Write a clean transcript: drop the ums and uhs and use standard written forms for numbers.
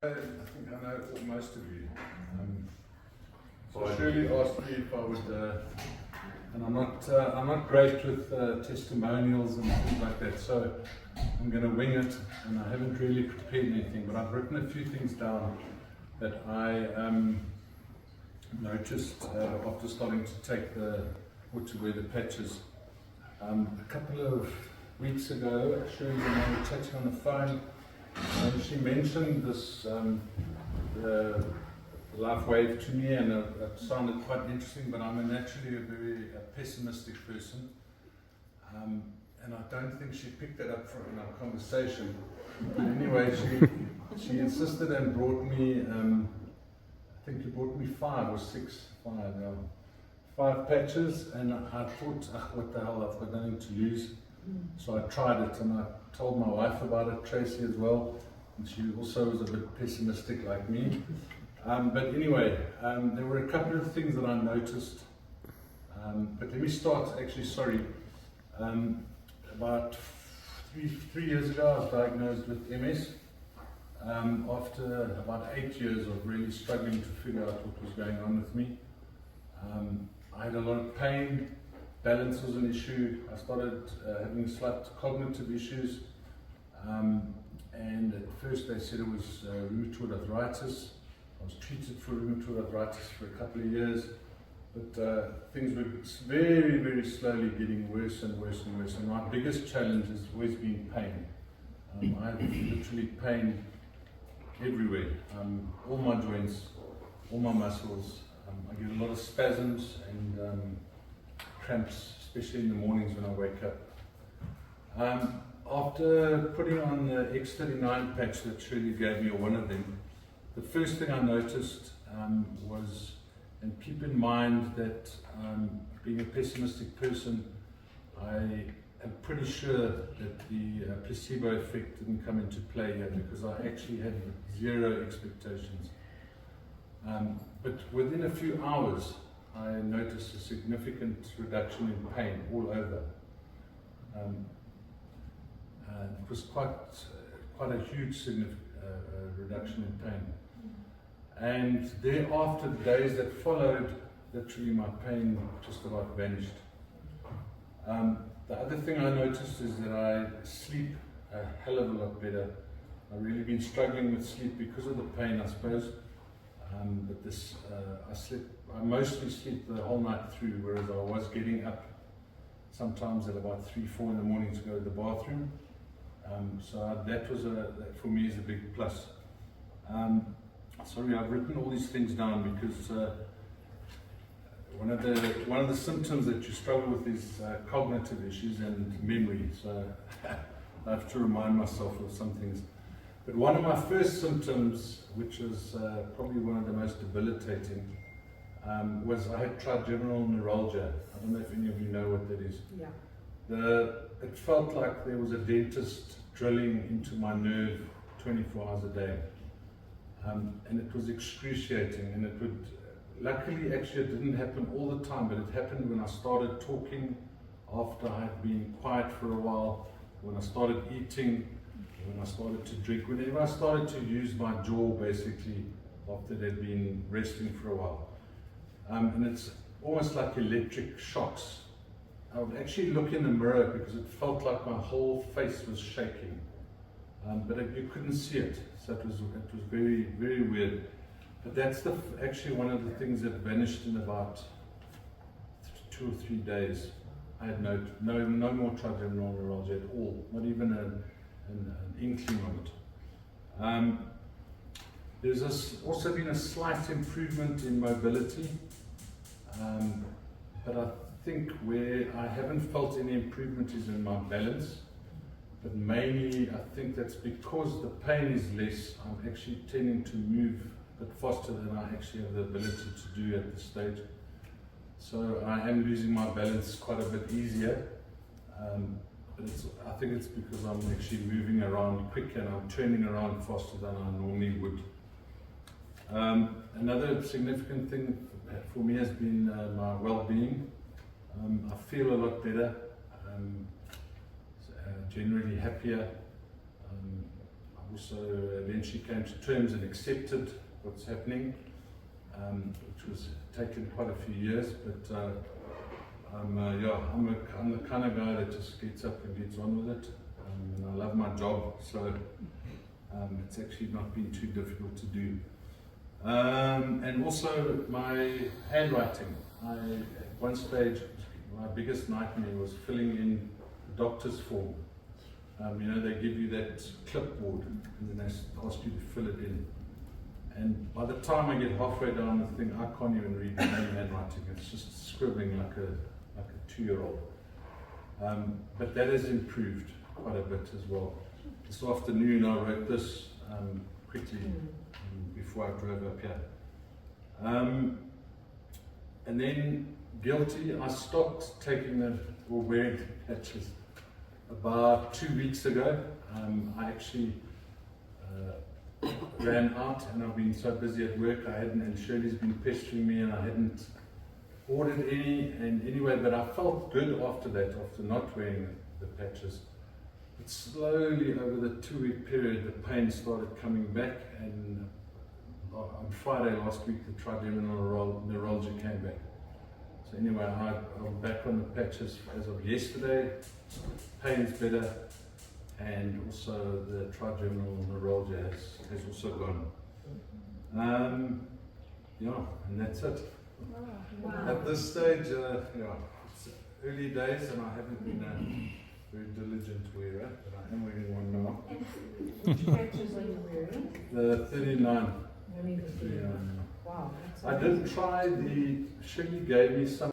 I think I know most of you. So Shirley asked me if I would, and I'm not great with testimonials and things like that, so I'm going to wing it, and I haven't really prepared anything, but I've written a few things down that I noticed after starting to take or to wear the patches. A couple of weeks ago, Shirley and I were chatting on the phone, and she mentioned this the LifeWave to me, and it sounded quite interesting, but I'm naturally a very pessimistic person, and I don't think she picked that up in our conversation. But anyway, she insisted and brought me, I think you brought me 5 or 6, 5 patches, and I thought, what the hell, I've got nothing to lose. So I tried it, and I told my wife about it, Tracy as well, and she also was a bit pessimistic like me. But anyway, there were a couple of things that I noticed. But let me start, actually, sorry. About three years ago, I was diagnosed with MS. After about 8 years of really struggling to figure out what was going on with me. I had a lot of pain. Balance was an issue. I started having slight cognitive issues, and at first they said it was rheumatoid arthritis. I was treated for rheumatoid arthritis for a couple of years, but things were very, very slowly getting worse and worse and worse. And my biggest challenge has always been pain. I have literally pain everywhere, all my joints, all my muscles. I get a lot of spasms and cramps, especially in the mornings when I wake up. After putting on the X39 patch that Shirley gave me, or one of them, the first thing I noticed was, and keep in mind that being a pessimistic person, I am pretty sure that the placebo effect didn't come into play here, because I actually had 0 expectations. But within a few hours, I noticed a significant reduction in pain all over. It was quite a huge reduction in pain. And thereafter, the days that followed, literally my pain just about vanished. The other thing I noticed is that I sleep a hell of a lot better. I've really been struggling with sleep because of the pain, I suppose. But this, I mostly sleep the whole night through, whereas I was getting up sometimes at about 3, 4 in the morning to go to the bathroom. So that was that for me is a big plus. Sorry, I've written all these things down because one of the symptoms that you struggle with is cognitive issues and memory. So I have to remind myself of some things. But one of my first symptoms, which was probably one of the most debilitating, was I had trigeminal neuralgia. I don't know if any of you know what that is. Yeah. It felt like there was a dentist drilling into my nerve 24 hours a day. And it was excruciating, and it would, luckily actually it didn't happen all the time, but it happened when I started talking, after I had been quiet for a while, when I started eating, when I started to drink, whenever I started to use my jaw basically after they'd been resting for a while. And it's almost like electric shocks. I would actually look in the mirror because it felt like my whole face was shaking, but you couldn't see it, so it was very, very weird. But that's actually one of the things that vanished in about 2 or 3 days. I had no more trigeminal neuralgia at all, not even an inkling of it. There's also been a slight improvement in mobility, but I think where I haven't felt any improvement is in my balance. But mainly, I think that's because the pain is less. I'm actually tending to move a bit faster than I actually have the ability to do at this stage. So I am losing my balance quite a bit easier. But I think it's because I'm actually moving around quicker and I'm turning around faster than I normally would. Another significant thing for me has been my well-being. I feel a lot better, generally happier. also eventually came to terms and accepted what's happening, which was taken quite a few years, but I'm the kind of guy that just gets up and gets on with it, and I love my job, so it's actually not been too difficult to do. And also my handwriting. At one stage, my biggest nightmare was filling in the doctor's form. You know, they give you that clipboard and then they ask you to fill it in. And by the time I get halfway down the thing, I can't even read my own handwriting. It's just scribbling like a 2-year-old. But that has improved quite a bit as well. This afternoon I wrote this quickly before I drove up here. And then guilty, I stopped taking or wearing the patches about 2 weeks ago. I actually ran out, and I've been so busy at work, and Shirley's been pestering me, and I hadn't ordered any, and anyway, but I felt good after that, after not wearing the patches. But slowly over the 2-week period, the pain started coming back, and on Friday last week, the trigeminal neuralgia came back. So anyway, I'm back on the patches as of yesterday. Pain's better, and also the trigeminal neuralgia has also gone. Yeah, and that's it. Wow. At this stage, it's early days, and I haven't been a very diligent wearer, but I am wearing one now. Which patches are you wearing? The 39. Really? Wow. I did try Shirley gave me some